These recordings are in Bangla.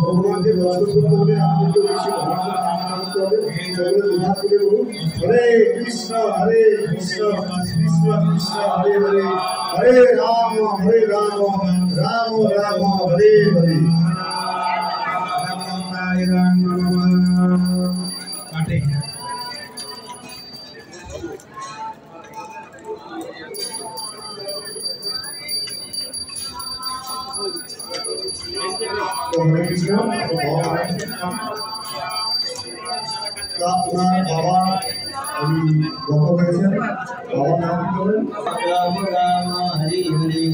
ভগবানকে দর্শন করতে হলে আমাদেরকে বেশি ভগবানের নাম করতে হবে। সকলে দুহাত তুলে বলুন, হরে কৃষ্ণ কৃষ্ণ কৃষ্ণ হরে হরে, হরে রাম রাম রাম হরে হরে। হরে কৃষ্ণ। আপনার বাবা গত হয়েছেন, বাবার নাম কি বলেন? রাম রাম হরি হরি।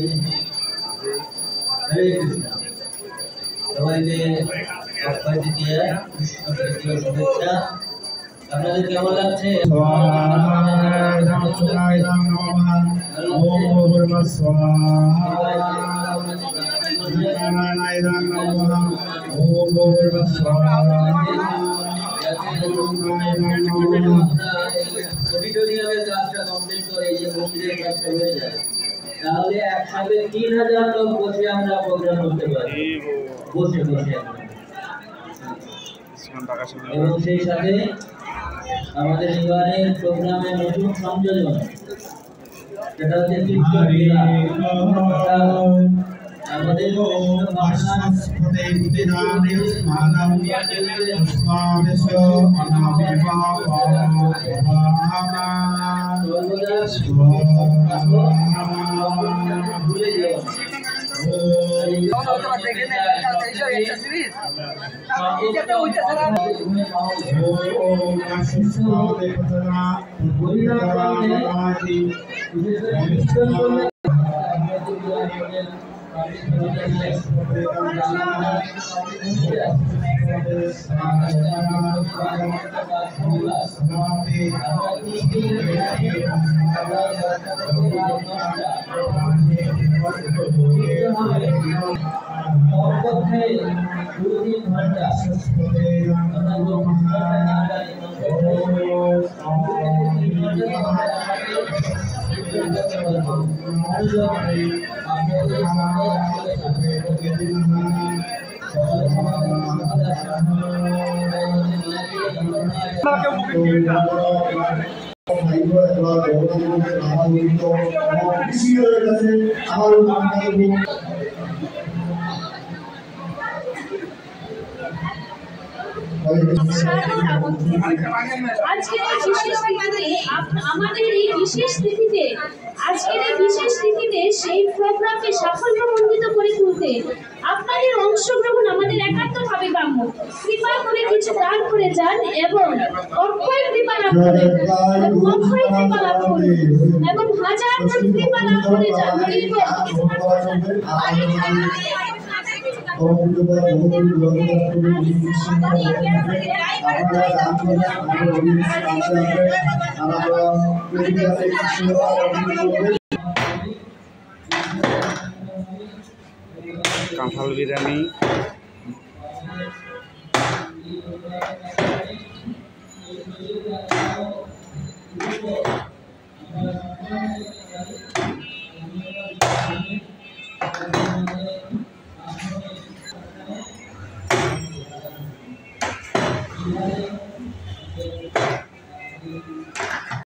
হরে কৃষ্ণ। সবাইকে অক্ষয় তৃতীয়া কৃষ্ণ তৃতীয় শুভেচ্ছা। আপনাদের কেমন লাগছে? তাহলে একসাথে 3000 লোক বসে আমরা প্রোগ্রাম করতে পারি, বসে বসে। এবং সেই সাথে আমাদের এবারের প্রোগ্রামের নতুন সংযোজন, সেটা হচ্ছে আমাদের আজকের এই বিশেষ তিথিতে সেই প্রোগ্রামকে সাফল্যমণ্ডিত করে তুলতে আপনাদের অংশগ্রহণ আমাদের একান্তভাবে কাম্য। কৃপা করে কিছু দান করে যান এবং অক্ষয় কৃপা লাভ করে এবং হাজার কৃপা লাভ করে যান। কাঁঠাল বিরিয়ানি।